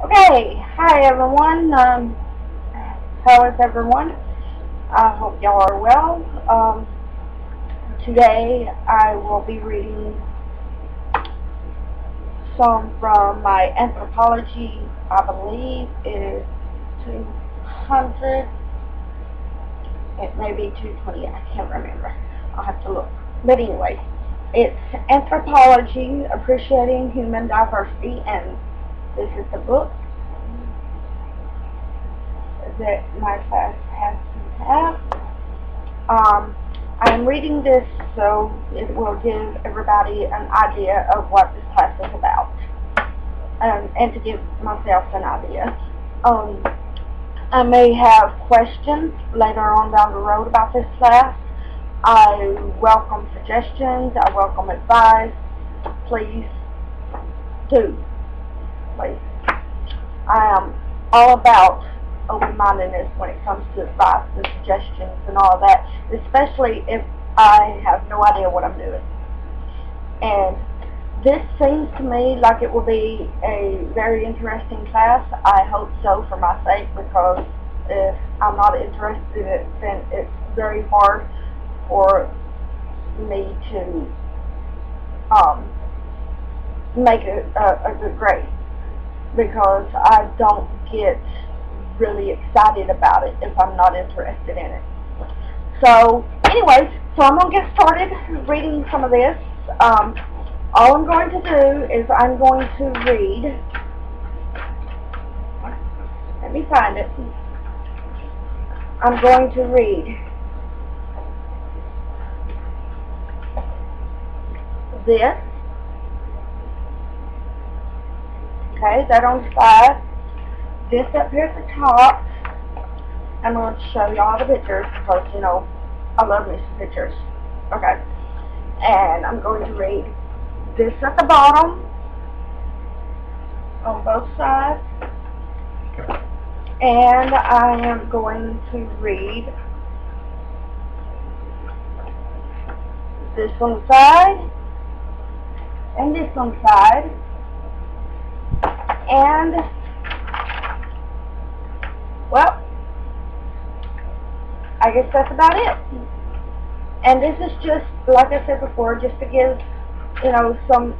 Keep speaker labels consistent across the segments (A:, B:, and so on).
A: Okay, hi everyone. How is everyone? I hope y'all are well. Today I will be reading some from my Anthropology. I believe it is 200. It may be 220. I can't remember. I'll have to look. But anyway, it's Anthropology, Appreciating Human Diversity, and this is the book that my class has to have. I'm reading this so it will give everybody an idea of what this class is about, and to give myself an idea. I may have questions later on down the road about this class. I welcome suggestions. I welcome advice. Please do. Please. I am all about open-mindedness when it comes to advice and suggestions and all of that, especially if I have no idea what I'm doing. And this seems to me like it will be a very interesting class. I hope so, for my sake, because if I'm not interested in it, then it's very hard for me to make a good grade, because I don't get really excited about it if I'm not interested in it. So anyways, so I'm going to get started reading some of this. All I'm going to do is I'm going to read, let me find it, I'm going to read this, okay, that on the side, this up here at the top. I'm going to show y'all the pictures because, you know, I love me some pictures. Okay. And I'm going to read this at the bottom on both sides. And I am going to read this on the side and this on the side. And, well, I guess that's about it. And this is just, like I said before, just to give, you know, some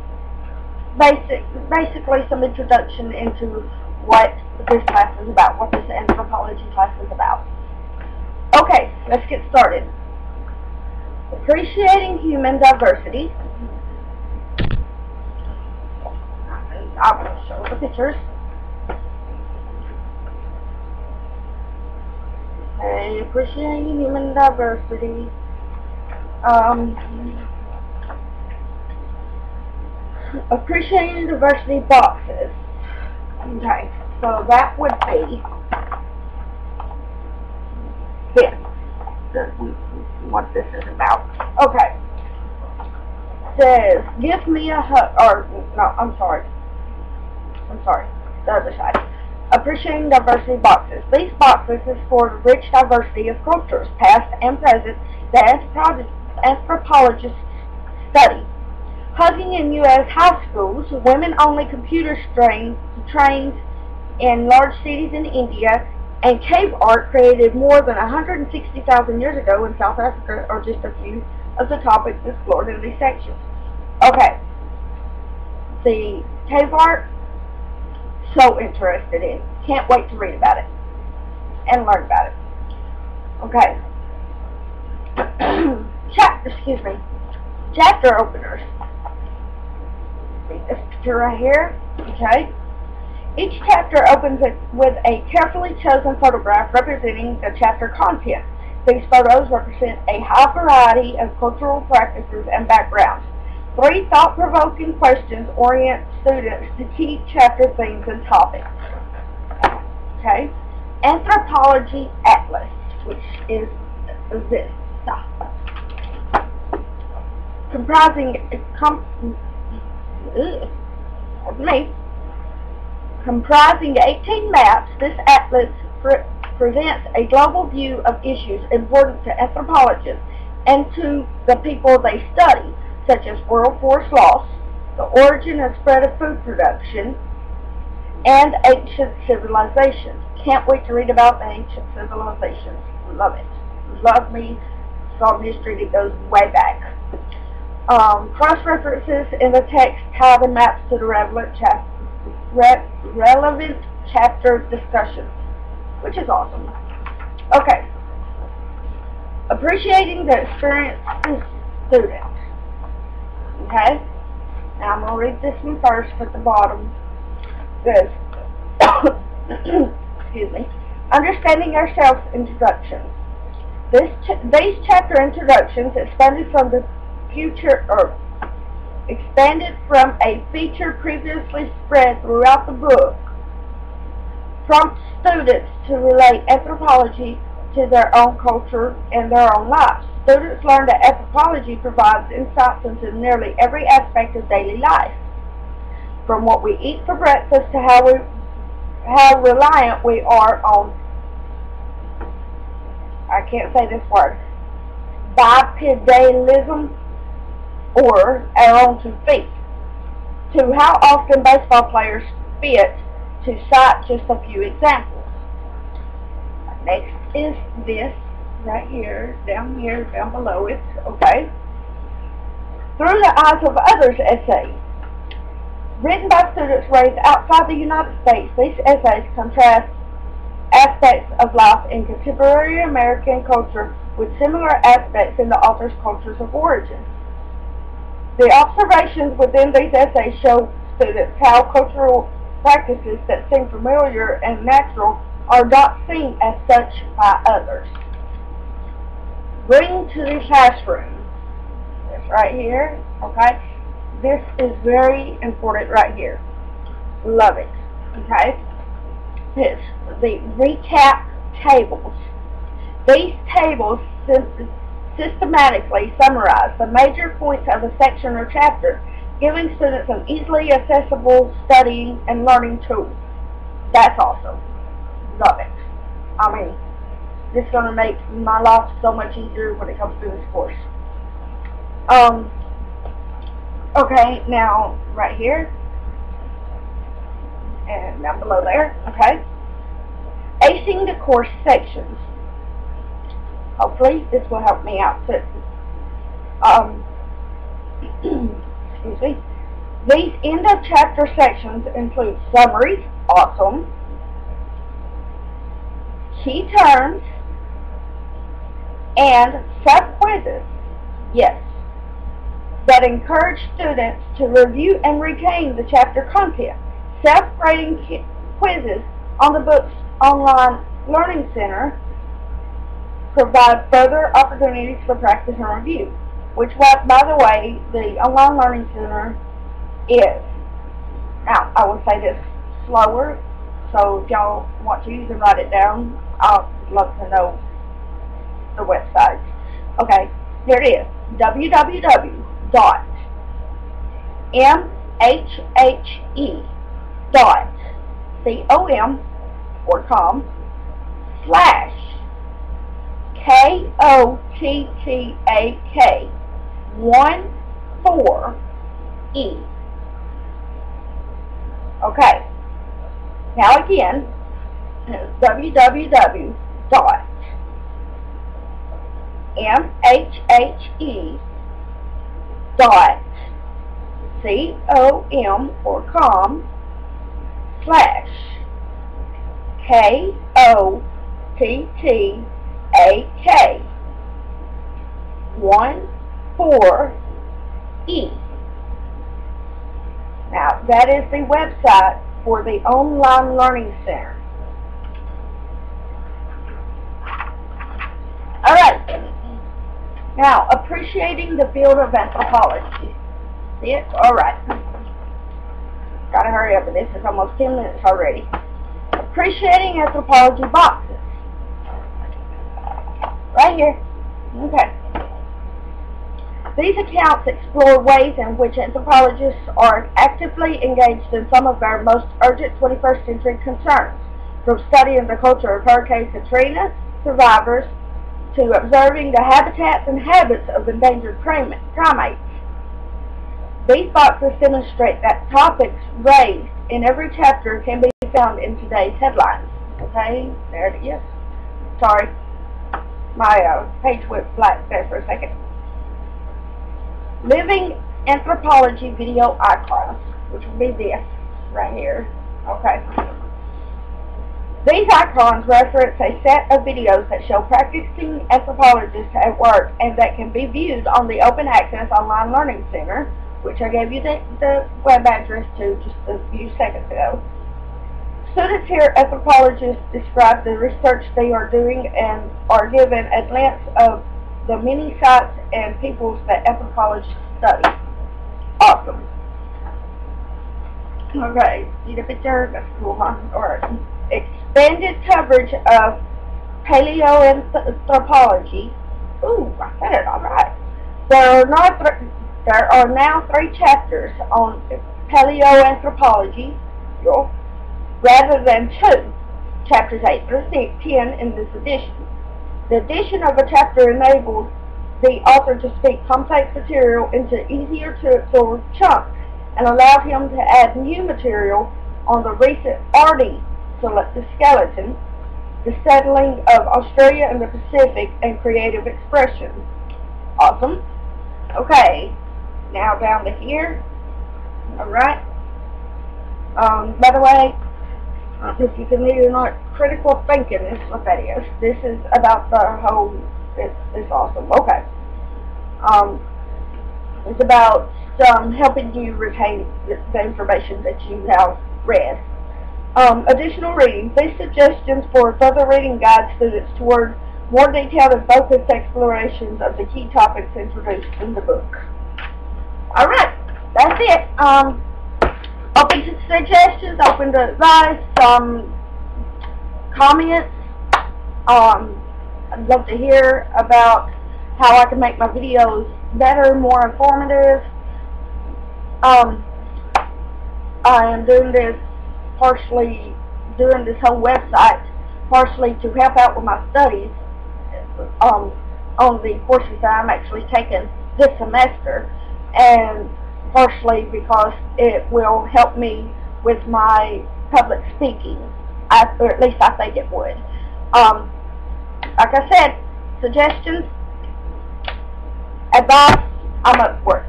A: basically some introduction into what this class is about, what this anthropology class is about. Okay, let's get started. Appreciating human diversity. I will show the pictures. Appreciating human diversity. Appreciating diversity boxes. Okay, so that would be this. What this is about. Okay. Says, give me a hug, or, no, I'm sorry, the other side. Appreciating diversity boxes. These boxes is for the rich diversity of cultures, past and present, that anthropologists study. Hugging in U.S. high schools, women-only computer trained in large cities in India, and cave art created more than 160,000 years ago in South Africa are just a few of the topics explored in these sections. Okay, the cave art, so interested in. Can't wait to read about it and learn about it. Okay. Chapter openers. This picture right here. Okay. Each chapter opens with a carefully chosen photograph representing the chapter content. These photos represent a high variety of cultural practices and backgrounds. 3 thought-provoking questions orient students to key chapter themes and topics. Okay. Anthropology Atlas, which is this stuff. Comprising 18 maps, this atlas presents a global view of issues important to anthropologists and to the people they study, such as world forest loss, the origin and spread of food production, and ancient civilizations. Can't wait to read about the ancient civilizations. Love it. Love me some history that goes way back. Cross-references in the text tie the maps to the relevant chapter discussions, which is awesome. Okay. Appreciating the experience of students. Okay? Now I'm going to read this one first at the bottom. This. Excuse me. Understanding ourselves introductions. These chapter introductions expanded from a feature previously spread throughout the book, prompt students to relate anthropology to their own culture and their own lives. Students learn that anthropology provides insights into nearly every aspect of daily life, from what we eat for breakfast to how reliant we are on, I can't say this word, bipedalism, or our own 2 feet, to how often baseball players spit, to cite just a few examples. Next is this right here, down below it, okay? Through the Eyes of Others essays. Written by students raised outside the United States, these essays contrast aspects of life in contemporary American culture with similar aspects in the author's cultures of origin. The observations within these essays show students how cultural practices that seem familiar and natural are not seen as such by others. Bring to the classroom. This right here, okay? This is very important right here. Love it, okay? It's the recap tables. These tables systematically summarize the major points of a section or chapter, giving students an easily accessible studying and learning tool. That's awesome. Love it. I mean, it's going to make my life so much easier when it comes to this course. Okay, now right here and down below there, okay? Acing the course sections. Hopefully this will help me out too. Excuse me. These end of chapter sections include summaries, awesome, key terms, and sub-quizzes, yes, that encourage students to review and retain the chapter content. Self-grading quizzes on the book's online learning center provide further opportunities for practice and review, which, by the way, the online learning center is. Now, I will say this slower, so if y'all want to, you can write it down. I'd love to know the website. Okay, here it is, www.mhek.com/KOTTAK14E. Okay, now again, www.mhek.com/KOTTAK14E. Now, that is the website for the online learning center. Alright, now, appreciating the field of anthropology. See it? Alright. Gotta hurry up with this, it's almost 10 minutes already. Appreciating anthropology boxes. Right here. Okay. These accounts explore ways in which anthropologists are actively engaged in some of our most urgent 21st century concerns, from studying the culture of Hurricane Katrina survivors to observing the habitats and habits of endangered primates. These boxes demonstrate that topics raised in every chapter can be found in today's headlines. Okay, there it is. Sorry, my page went black there for a second. Living Anthropology video icons, which will be this right here. Okay. These icons reference a set of videos that show practicing anthropologists at work and that can be viewed on the Open Access Online Learning Center, which I gave you the web address to just a few seconds ago. Students here, anthropologists, describe the research they are doing and are given a glance of the many sites and peoples that anthropologists study. Awesome. Okay, see the picture? That's cool, huh? Alright. Expanded coverage of paleoanthropology. Ooh, I said it alright. There are now 3 chapters on paleoanthropology, rather than 2, chapters 8 through 10 in this edition. The addition of a chapter enables the author to speak complex material into easier to absorb chunks and allowed him to add new material on the recent Artie skeleton, the settling of Australia and the Pacific, and creative expression. Awesome. Okay, now down to here. Alright. By the way, if you can read or not, critical thinking is what that is. This is about the whole, it's awesome. Okay. It's about helping you retain the information that you have read. Additional reading. These suggestions for further reading guide students toward more detailed and focused explorations of the key topics introduced in the book. Alright, that's it. Open to suggestions, open to advice, comments. I'd love to hear about how I can make my videos better, more informative. I am doing this partially, doing this whole website partially to help out with my studies on the courses that I'm actually taking this semester, and partially because it will help me with my public speaking, or at least I think it would. Like I said, suggestions, advice, I'm up for it.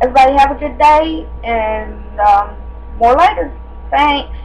A: Everybody have a good day, and more later. Thanks.